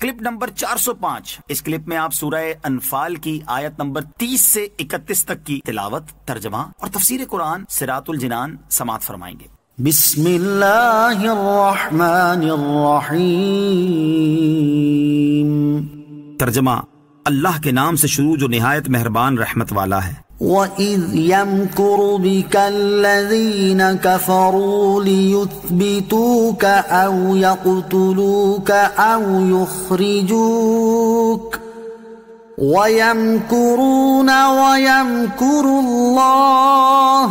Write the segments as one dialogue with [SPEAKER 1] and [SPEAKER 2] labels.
[SPEAKER 1] Clip number 405۔ اس clip میں آپ سورہ انفال کی آیت نمبر 30 سے 31 تک کی تلاوت، ترجمہ اور تفسیر قرآن صراط الجنان سماعت فرمائیں گے۔
[SPEAKER 2] بسم اللہ الرحمن الرحیم۔
[SPEAKER 1] ترجمہ، اللہ کے نام سے شروع جو نہایت مہربان رحمت والا ہے۔
[SPEAKER 2] وَإِذْ يَمْكُرُ بِكَ الَّذِينَ كَفَرُوا لِيُثْبِتُوكَ أَوْ يَقْتُلُوكَ أَوْ يُخْرِجُوكَ وَيَمْكُرُونَ وَيَمْكُرُ اللَّهُ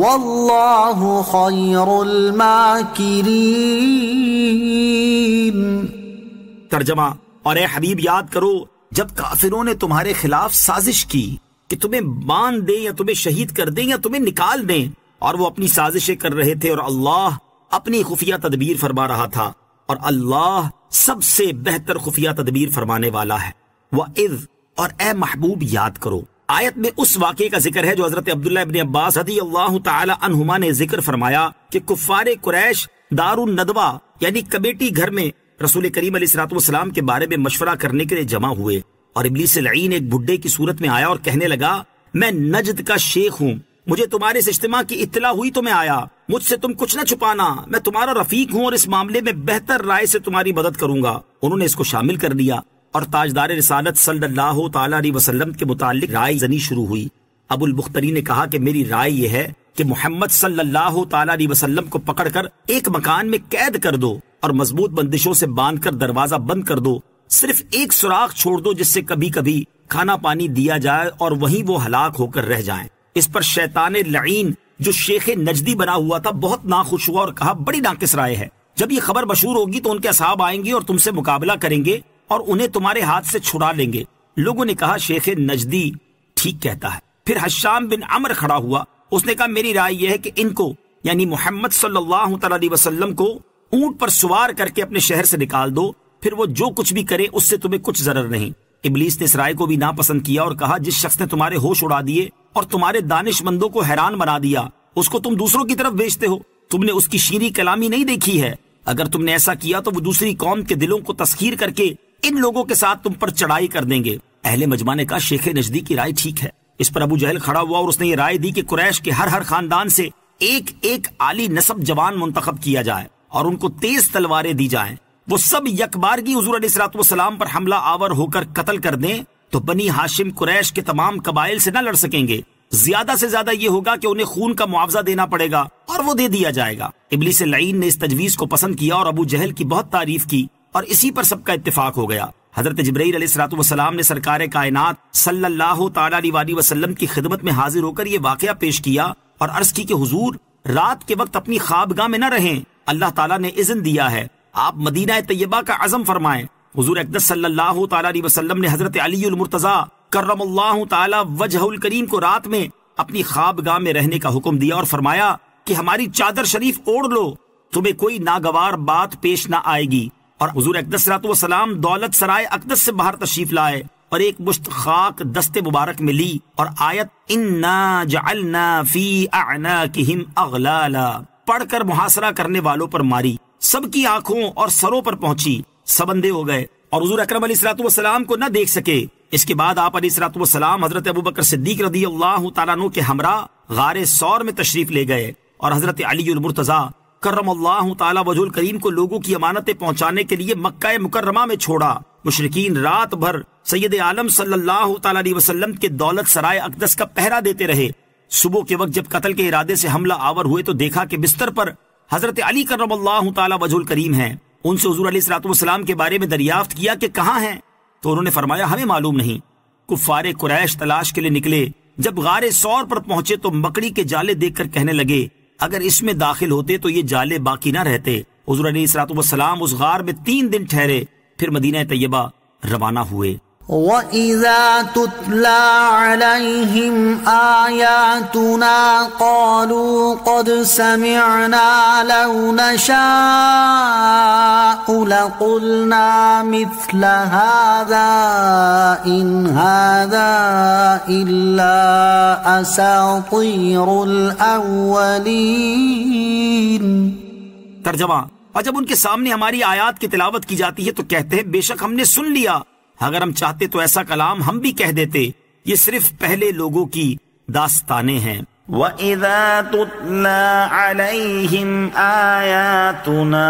[SPEAKER 2] وَاللَّهُ خَيْرُ الْمَاكِرِينَ۔
[SPEAKER 1] ترجمہ، اور اے حبیب یاد کرو جب کافروں نے تمہارے خلاف سازش کی کہ تمہیں باندھ دیں یا تمہیں شہید کر دیں یا تمہیں نکال دیں، اور وہ اپنی سازشیں کر رہے تھے اور اللہ اپنی خفیہ تدبیر فرما رہا تھا، اور اللہ سب سے بہتر خفیہ تدبیر فرمانے والا ہے۔ وَإِذْ، اور اے محبوب یاد کرو۔ آیت میں اس واقعے کا ذکر ہے جو حضرت عبداللہ ابن عباس رضی اللہ تعالی عنہما نے ذکر فرمایا کہ کفار قریش دار الندوہ یعنی کمیٹی گھر میں رسول کریم علیہ الصلوۃ والسلام کے بارے میں مشورہ کرنے کے لیے جمع ہوئے، اور ابلیس لعین ایک بڈھے کی صورت میں آیا اور کہنے لگا، میں نجد کا شیخ ہوں، مجھے تمہارے اس اجتماع کی اطلاع ہوئی تو میں آیا، مجھ سے تم کچھ نہ چھپانا، میں تمہارا رفیق ہوں اور اس معاملے میں بہتر رائے سے تمہاری مدد کروں گا۔ انہوں نے اس کو شامل کر لیا اور تاجدار رسالت صلی اللہ تعالی علیہ وسلم کے متعلق رائے زنی شروع ہوئی۔ ابو البختری نے کہا کہ میری رائے یہ ہے کہ محمد صلی اللہ تعالی علیہ وسلم کو پکڑ کر ایک مکان میں قید کر دو اور مضبوط بندشوں سے باندھ کر دروازہ بند کر دو، صرف ایک سوراخ چھوڑ دو جس سے کبھی کبھی کھانا پانی دیا جائے اور وہیں وہ ہلاک ہو کر رہ جائیں۔ اس پر شیطان لعین جو شیخ نجدی بنا ہوا تھا بہت ناخوش ہوا اور کہا، بڑی ناقص رائے ہے، جب یہ خبر مشہور ہوگی تو ان کے اصحاب آئیں گے اور تم سے مقابلہ کریں گے اور انہیں تمہارے ہاتھ سے چھڑا لیں گے۔ لوگوں نے کہا، شیخ نجدی ٹھیک کہتا ہے۔ پھر حشام بن عمر کھڑا ہوا، اس نے کہا، میری رائے یہ ہے کہ ان کو یعنی محمد صلی اللہ تعالی علیہ وسلم کو اونٹ پر سوار کر کے اپنے شہر سے نکال دو، پھر وہ جو کچھ بھی کرے اس سے تمہیں کچھ ضرر نہیں۔ ابلیس نے اس رائے کو بھی ناپسند کیا اور کہا، جس شخص نے تمہارے ہوش اڑا دیے اور تمہارے دانش مندوں کو حیران بنا دیا، اس کو تم دوسروں کی طرف بھیجتے ہو، تم نے اس کی شیریں کلامی نہیں دیکھی ہے، اگر تم نے ایسا کیا تو وہ دوسری قوم کے دلوں کو تسخیر کر کے ان لوگوں کے ساتھ تم پر چڑھائی کر دیں گے۔ اہل مجمع نے کہا، شیخ نجدی کی رائے ٹھیک ہے۔ اس پر ابو جہل کھڑا ہوا اور اس نے یہ رائے دی کہ قریش کے ہر خاندان سے ایک ایک عالی نسب جوان منتخب کیا جائے اور ان کو تیز تلواریں دی جائیں، وہ سب یکبارگی حضور علیہ الصلوۃ والسلام پر حملہ آور ہو کر قتل کر دیں تو بنی ہاشم قریش کے تمام قبائل سے نہ لڑ سکیں گے، زیادہ سے زیادہ یہ ہوگا کہ انہیں خون کا معاوضہ دینا پڑے گا اور وہ دے دیا جائے گا۔ ابلیس لعین نے اس تجویز کو پسند کیا اور ابو جہل کی بہت تعریف کی اور اسی پر سب کا اتفاق ہو گیا۔ حضرت جبرائیل علیہ الصلوۃ والسلام نے سرکار کائنات صلی اللہ تعالی علیہ وسلم کی خدمت میں حاضر ہو کر یہ واقعہ پیش کیا اور عرض کی کہ حضور رات کے وقت اپنی خوابگاہ میں نہ رہیں، اللہ تعالیٰ نے اذن دیا ہے، آپ مدینہ طیبہ کا عزم فرمائیں۔ حضور اقدس صلی اللہ تعالی علیہ وسلم نے حضرت علی المرتضیٰ کرم اللہ تعالی وجہ الکریم کو رات میں اپنی خوابگاہ میں رہنے کا حکم دیا اور فرمایا کہ ہماری چادر شریف اوڑھ لو، تمہیں کوئی ناگوار بات پیش نہ آئے گی، اور حضور اقدس صلی اللہ علیہ وسلم دولت سرائے اقدس سے باہر تشریف لائے اور ایک مشت خاک دست مبارک میں لی اور آیت انا جعلنا فی اعناقہم اغلالا پڑھ کر محاصرہ کرنے والوں پر ماری، سب کی آنکھوں اور سروں پر پہنچی، سب اندھے ہو گئے اور حضور اکرم علیہ الصلوۃ والسلام کو نہ دیکھ سکے۔ اس کے بعد آپ علیہ الصلوۃ والسلام حضرت ابوبکر صدیق رضی اللہ تعالیٰ عنہ کے ہمراہ غار ثور میں تشریف لے گئے اور حضرت علی المرتضیٰ کرم اللہ تعالی وجہ الکریم کو لوگوں کی امانتیں پہنچانے کے لیے مکہ مکرمہ میں چھوڑا۔ مشرکین رات بھر سید عالم صلی اللہ تعالی علیہ وسلم کے دولت سرائے اقدس کا پہرا دیتے رہے۔ صبح کے وقت جب قتل کے ارادے سے حملہ آور ہوئے تو دیکھا کہ بستر پر حضرت علی کرم اللہ تعالی وجہ الکریم ہیں۔ ان سے حضور علیہ الصلوۃ والسلام کے بارے میں دریافت کیا کہ کہاں ہیں، تو انہوں نے فرمایا ہمیں معلوم نہیں۔ کفار قریش تلاش کے لیے نکلے، جب غار ثور پر پہنچے تو مکڑی کے جالے دیکھ کر کہنے لگے اگر اس میں داخل ہوتے تو یہ جالے باقی نہ رہتے۔ حضور علیہ الصلوۃ والسلام اس غار میں 3 دن ٹھہرے، پھر مدینہ طیبہ روانہ ہوئے۔
[SPEAKER 2] وَإِذَا تُتْلَى عَلَيْهِمْ آيَاتُنَا قَالُوا قَدْ سَمِعْنَا لَوْ نَشَاءُ لَقُلْنَا مِثْلَ هَذَا إِنْ هَذَا إِلَّا أَسَاطِيرُ الْأَوَّلِينَ۔
[SPEAKER 1] ترجمہ، اور جب ان کے سامنے ہماری آیات کی تلاوت کی جاتی ہے تو کہتے ہیں بے شک ہم نے سن لیا، اگر ہم چاہتے تو ایسا کلام ہم بھی کہہ دیتے۔ یہ صرف پہلے لوگوں کی داستانیں ہیں۔
[SPEAKER 2] وَإِذَا تُتْلَى عَلَيْهِمْ آيَاتُنَا،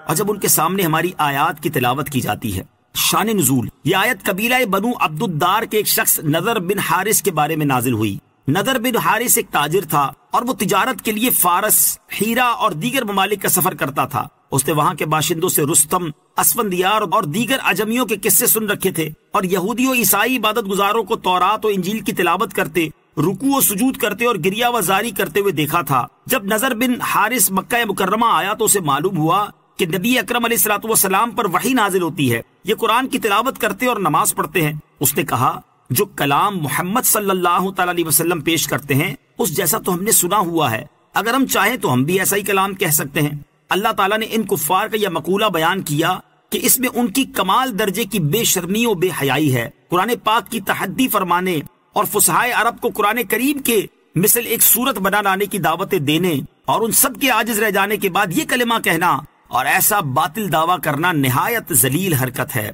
[SPEAKER 1] اور جب ان کے سامنے ہماری آیات کی تلاوت کی جاتی ہے۔ شان نزول، یہ آیت قبیلہ بنو عبد الدار کے ایک شخص نضر بن حارث کے بارے میں نازل ہوئی۔ نضر بن حارث ایک تاجر تھا اور وہ تجارت کے لیے فارس، ہیرا اور دیگر ممالک کا سفر کرتا تھا۔ اس نے وہاں کے باشندوں سے رستم، اسفندیار اور دیگر عجمیوں کے قصے سن رکھے تھے، اور یہودی و عیسائی عبادت گزاروں کو تورات و انجیل کی تلاوت کرتے، رکوع و سجود کرتے اور گریہ و زاری کرتے ہوئے دیکھا تھا۔ جب نضر بن حارث مکہ مکرمہ آیا تو اسے معلوم ہوا کہ نبی اکرم علیہ الصلوۃ والسلام پر وحی نازل ہوتی ہے، یہ قرآن کی تلاوت کرتے اور نماز پڑھتے ہیں۔ اس نے کہا جو کلام محمد صلی اللہ تعالی علیہ وسلم پیش کرتے ہیں اس جیسا تو ہم نے سنا ہوا ہے، اگر ہم چاہیں تو ہم بھی ایسا ہی کلام کہہ سکتے ہیں۔ اللہ تعالیٰ نے ان کفار کا یہ مقولہ بیان کیا کہ اس میں ان کی کمال درجے کی بے شرمی و بے حیائی ہے۔ قرآن پاک کی تحدی فرمانے اور فصحائے عرب کو قرآن کریم کے مثل ایک صورت بنا لانے کی دعوتیں دینے اور ان سب کے عاجز رہ جانے کے بعد یہ کلمہ کہنا اور ایسا باطل دعویٰ کرنا نہایت ذلیل حرکت ہے۔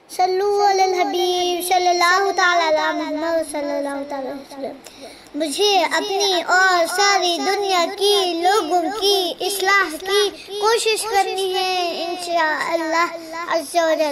[SPEAKER 3] صلو علی الحبیب صلی اللہ تعالی علی محمد صلی اللہ تعالی وسلم۔ مجھے اپنی اور ساری دنیا کی لوگوں کی اصلاح کی کوشش کرنی ہے انشاءاللہ عز و جل۔